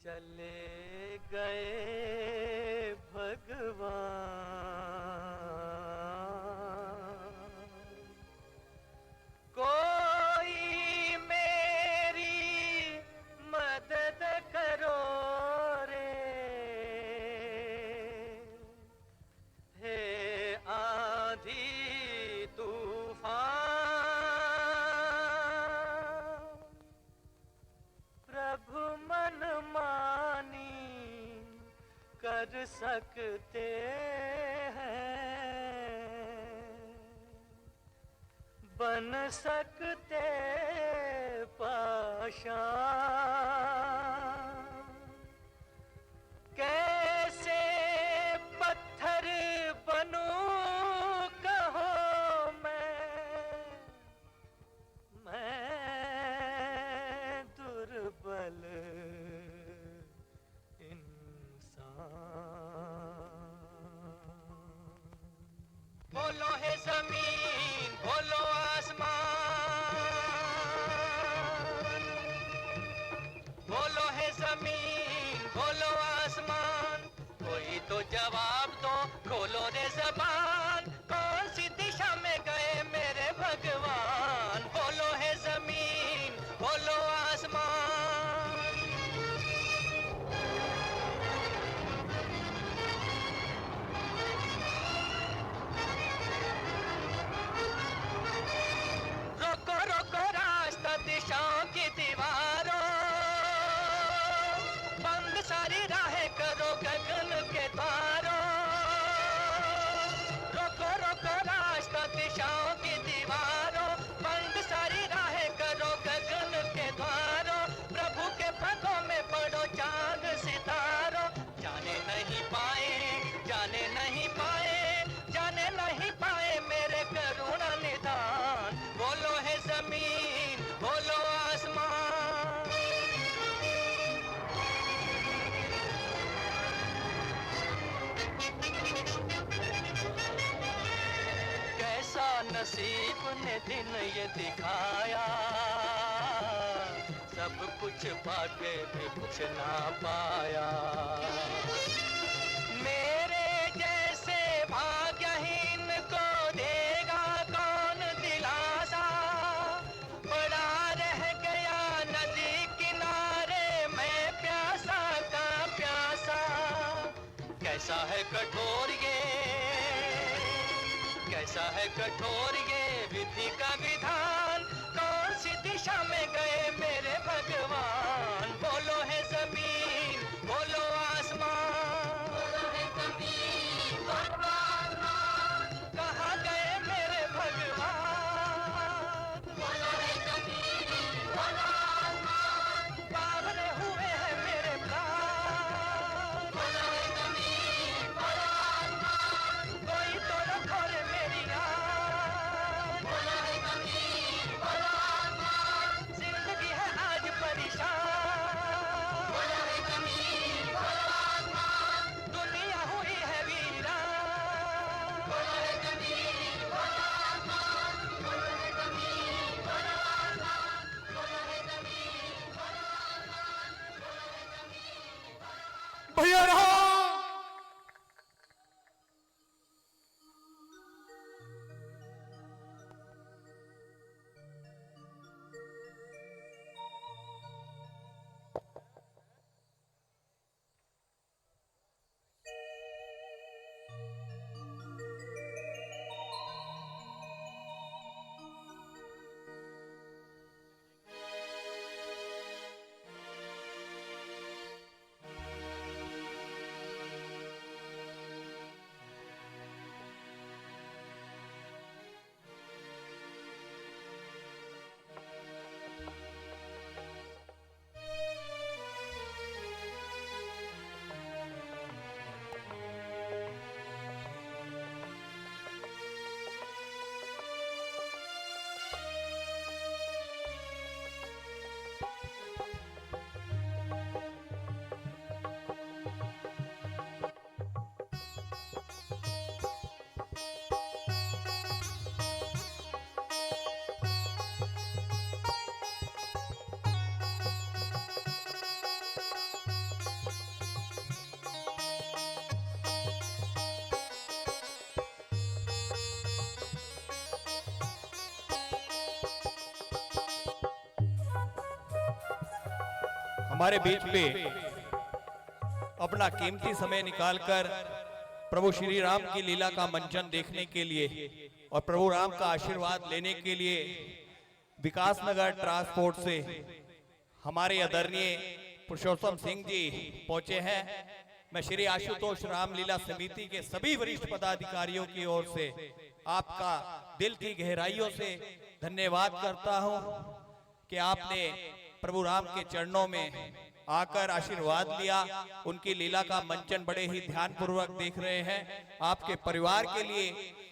चले गए भगवान, कोई मेरी मदद करो रे। हे आंधी तूफान, प्रभु मन मानी कर सकते हैं, बन सकते पाषाण। कैसे पत्थर बनूं कहो मैं दुर्बल इंसान। बोलो है जमीन, बोलो आसमान, बोलो है जमीन, बोलो आसमान, कोई तो जवाब दो, खोलो रे ज़बान। कौन सी दिशा में गए मेरे भगवान? बोलो है जमीन, बोलो आसमान। रोको रोको रास्ता दिशाओं की दीवारों, बंद सारी राहें करो गगन के द्वारों। रोको रोको रास्ता दिशाओं की दीवारों, बंद सारी राहें करो गगन के द्वारों। प्रभु के पगों में पड़ो चांद सितारों, जाने नहीं पाए, जाने नहीं पाए, जाने नहीं पाए मेरे करुणा निदान। बोलो है जमीन, बोलो आसमान। कैसा नसीब ने दिन ये दिखाया, सब कुछ पाके भी कुछ ना पाया। मेरे जैसे भाग्यहीन को देगा कौन दिलासा? पड़ा रह गया नदी किनारे मैं प्यासा का प्यासा। कैसा है कठोर ये, कैसा है कठोर ये विधि का विधान। कौन सी दिशा में गए मेरे भगवान? बोलो है जमीन, बोलो आसमान, बोलो है जमीन, बोलो आसमान। कहाँ गए मेरे भगवान? बोलो है जमीन, बोलो आसमान। बावरे हुए हैं मेरे प्राण। बोलो है जमीन, बोलो आसमान। कोई तो रखो रे मेरी आन। बोलो है जमीन, बोलो आसमान। हमारे बीच पे अपना कीमती समय निकालकर प्रभु श्री राम की लीला का मंचन देखने के लिए और प्रभु राम का आशीर्वाद लेने के लिए विकासनगर ट्रांसपोर्ट से हमारे आदरणीय पुरुषोत्तम सिंह जी पहुंचे हैं। मैं श्री आशुतोष रामलीला समिति के सभी वरिष्ठ पदाधिकारियों की ओर से आपका दिल की गहराइयों से धन्यवाद करता हूं कि आपने प्रभु राम के चरणों में आकर आशीर्वाद लिया। उनकी लीला का मंचन बड़े ही ध्यानपूर्वक देख रहे हैं। आपके परिवार के लिए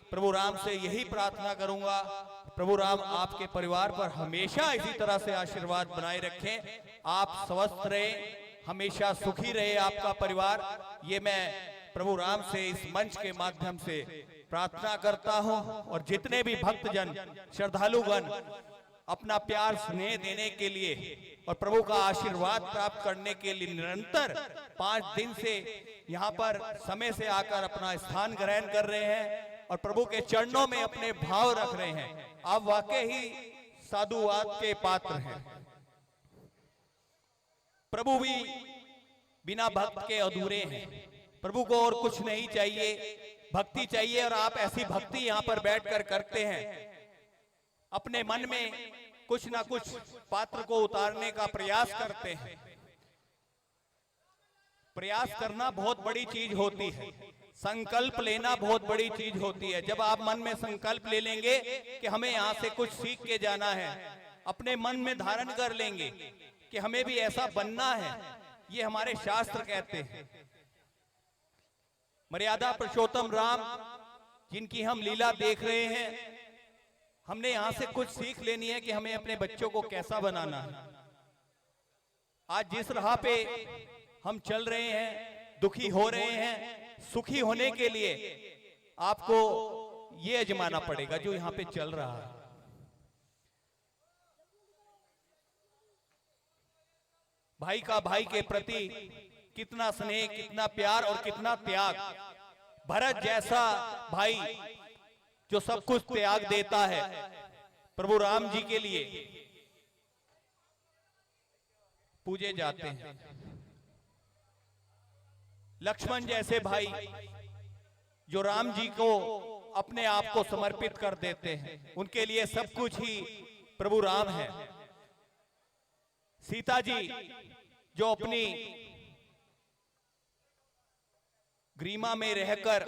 प्रभु राम से यही प्रार्थना करूंगा, प्रभु राम आपके परिवार पर हमेशा इसी तरह से आशीर्वाद बनाए रखें। आप स्वस्थ रहे, हमेशा सुखी रहे आपका परिवार। ये मैं प्रभु राम से इस मंच के माध्यम से प्रार्थना करता हूं। और जितने भी भक्तजन श्रद्धालुगण अपना प्यार स्नेह देने के लिए और प्रभु का आशीर्वाद प्राप्त करने के लिए निरंतर 5 दिन से यहाँ पर समय से आकर अपना स्थान ग्रहण कर रहे हैं और प्रभु के चरणों में अपने भाव रख रहे हैं, आप वाकई ही साधुवाद के पात्र हैं। प्रभु भी बिना भक्त के अधूरे हैं। प्रभु को और कुछ नहीं चाहिए, भक्ति चाहिए। और आप ऐसी भक्ति यहाँ पर बैठकर करते हैं, अपने मन में कुछ ना कुछ पात्र को उतारने का प्रयास करते हैं। प्रयास करना बहुत बड़ी चीज होती है, संकल्प लेना बहुत बड़ी चीज होती है। जब आप मन में संकल्प ले लेंगे कि हमें यहाँ से कुछ सीख के जाना है, अपने मन में धारण कर लेंगे कि हमें भी ऐसा बनना है, ये हमारे शास्त्र कहते हैं। मर्यादा पुरुषोत्तम राम जिनकी हम लीला देख रहे हैं, हमने यहां से कुछ सीख लेनी है कि हमें अपने बच्चों को कैसा बनाना है। आज जिस राह पे हम चल रहे हैं, दुखी हो रहे हैं, सुखी होने के लिए आपको ये आजमाना पड़ेगा जो यहां पे चल रहा है। भाई का भाई के प्रति कितना स्नेह, कितना प्यार और कितना त्याग। भरत जैसा भाई जो सब कुछ त्याग देता है प्रभु राम जी के लिए, पूजे जाते हैं। लक्ष्मण जैसे भाई जो राम जी को अपने आप को समर्पित कर देते हैं, उनके लिए सब कुछ ही प्रभु राम है। सीता जी जो अपनी ग्रीमा में रहकर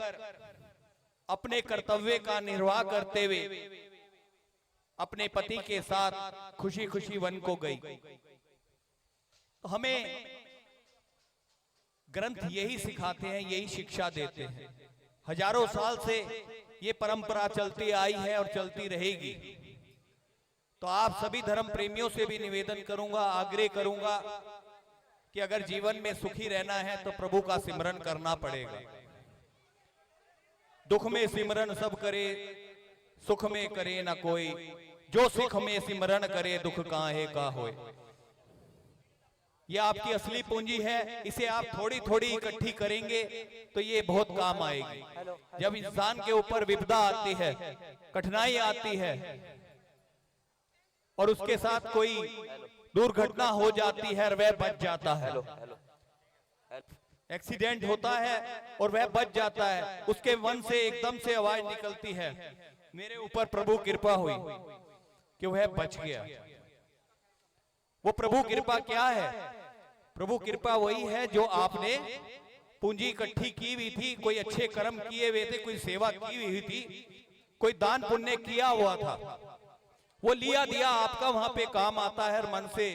अपने कर्तव्य का निर्वाह करते हुए अपने पति के साथ खुशी खुशी वन को गई। तो हमें ग्रंथ यही सिखाते हैं, यही शिक्षा देते हैं। हजारों साल से ये परंपरा चलती आई है और चलती रहेगी। तो आप सभी धर्म प्रेमियों से भी निवेदन करूंगा, आग्रह करूंगा कि अगर जीवन में सुखी रहना है तो प्रभु का सिमरन करना पड़ेगा। दुख में सिमरन सब करे, सुख में करे ना कोई, जो सुख में सिमरन करे दुख काहे का होए। ये आपकी असली पूंजी है, इसे आप थोड़ी थोड़ी इकट्ठी करेंगे तो ये बहुत काम आएगी। जब इंसान के ऊपर विपदा आती है, कठिनाई आती है और उसके साथ कोई दुर्घटना हो जाती है और वह बच जाता है, एक्सीडेंट होता है और वह बच जाता है, उसके मन से एकदम से आवाज निकलती है, मेरे ऊपर प्रभु कृपा हुई कि वह बच गया। वो प्रभु कृपा क्या है? प्रभु कृपा वही है जो आपने पूंजी इकट्ठी की हुई थी, कोई अच्छे कर्म किए हुए थे, कोई सेवा की हुई थी, कोई दान पुण्य किया हुआ था, वो लिया दिया आपका वहां पे काम आता है। और मन से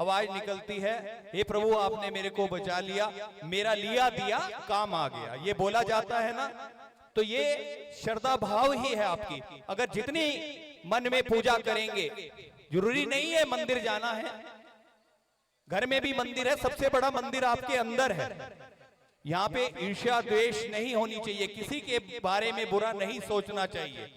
आवाज निकलती है, हे प्रभु आपने मेरे को बचा लिया, मेरा लिया दिया काम आ गया, ये बोला जाता है ना। तो ये श्रद्धा भाव ही है आपकी। अगर जितनी मन में पूजा करेंगे, जरूरी नहीं है मंदिर जाना है, घर में भी मंदिर है, सबसे बड़ा मंदिर आपके अंदर है। यहाँ पे ईर्ष्या द्वेष नहीं होनी चाहिए, किसी के बारे में बुरा नहीं सोचना चाहिए।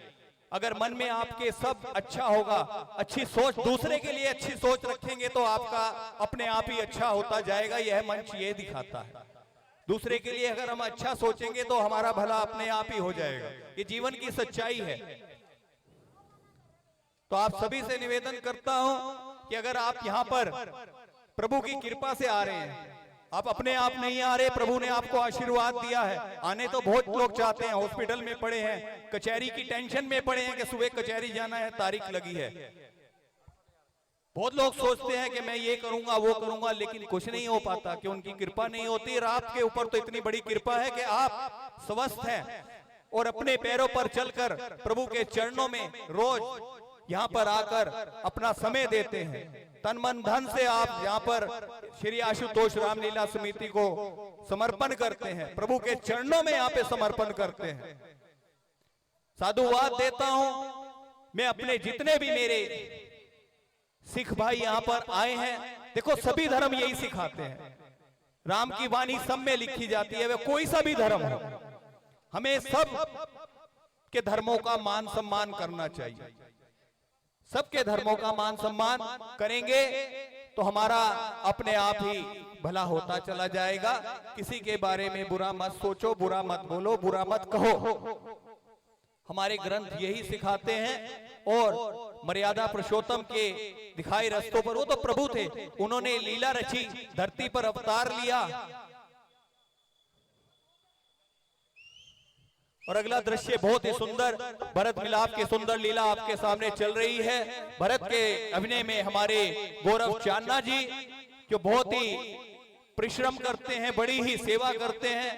अगर मन में आपके सब अच्छा होगा, अच्छी सोच, दूसरे के लिए अच्छी सोच रखेंगे तो आपका अपने आप ही अच्छा होता जाएगा। यह मंच ये दिखाता है। दूसरे के लिए अगर हम अच्छा सोचेंगे तो हमारा भला अपने आप ही हो जाएगा। ये जीवन की सच्चाई है। तो आप सभी से निवेदन करता हूं कि अगर आप यहाँ पर प्रभु की कृपा से आ रहे हैं। आप अपने आप नहीं आ रहे, प्रभु ने आपको आशीर्वाद दिया है। आने तो बहुत लोग चाहते हैं, हॉस्पिटल में पड़े हैं, कचहरी की टेंशन में पड़े हैं कि सुबह कचहरी जाना है, तारीख लगी है। बहुत लोग सोचते हैं कि मैं ये करूंगा वो करूंगा, लेकिन कुछ नहीं हो पाता कि उनकी कृपा नहीं होती। और आपके ऊपर तो इतनी बड़ी कृपा है कि आप स्वस्थ हैं और अपने पैरों पर चलकर प्रभु के चरणों में रोज यहाँ पर आकर अपना समय देते हैं। तन मन धन से आप यहाँ पर श्री आशुतोष रामलीला समिति को समर्पण करते हैं, प्रभु के चरणों में यहाँ पे समर्पण करते हैं। साधुवाद देता हूं मैं अपने जितने भी मेरे सिख भाई यहाँ पर आए हैं। देखो सभी धर्म यही सिखाते हैं, राम की वाणी सब में लिखी जाती है, वह कोई सा भी धर्म हो, हमें सब के धर्मों का मान सम्मान करना चाहिए। सबके धर्मों का मान सम्मान करेंगे तो हमारा अपने आप ही भला होता चला जाएगा। किसी के बारे में बुरा मत सोचो, बुरा मत बोलो, बुरा मत कहो। हमारे ग्रंथ यही सिखाते हैं। और मर्यादा पुरुषोत्तम के दिखाए रास्तों पर, वो तो प्रभु थे, उन्होंने लीला रची, धरती पर अवतार लिया। और अगला दृश्य बहुत ही सुंदर, भरत मिलाप की सुंदर लीला आपके सामने चल रही है। भरत के अभिनय में हमारे गौरव चान्ना जी जो बहुत ही परिश्रम करते हैं, बड़ी ही सेवा करते हैं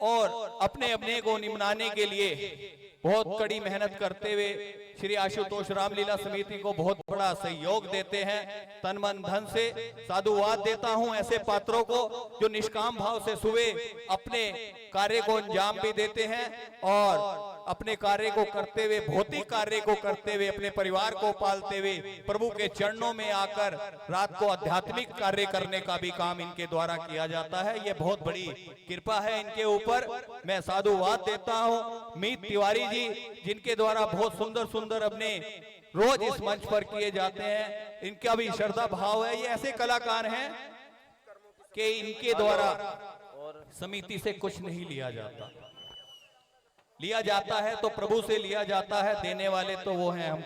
और अपने अभिनय को निमनाने के लिए बहुत कड़ी मेहनत करते हुए श्री आशुतोष रामलीला समिति को बहुत बड़ा सहयोग देते हैं। तन मन धन से साधुवाद देता हूं ऐसे पात्रों को जो निष्काम भाव से सुबह अपने कार्य को अंजाम भी देते हैं और अपने कार्य को करते हुए, भौतिक कार्य को करते हुए, अपने परिवार को पालते हुए प्रभु के चरणों में आकर रात को आध्यात्मिक कार्य करने का भी काम इनके द्वारा किया जाता है। ये बहुत बड़ी कृपा है इनके ऊपर, मैं साधुवाद देता हूं। मीत तिवारी जी जिनके द्वारा बहुत सुंदर सुंदर अपने रोज इस मंच पर किए जाते हैं, इनका भी श्रद्धा भाव है। ये ऐसे कलाकार हैं कि इनके द्वारा समिति से कुछ नहीं लिया जाता, लिया जाता है तो प्रभु से लिया जाता है, देने वाले तो वो हैं हम।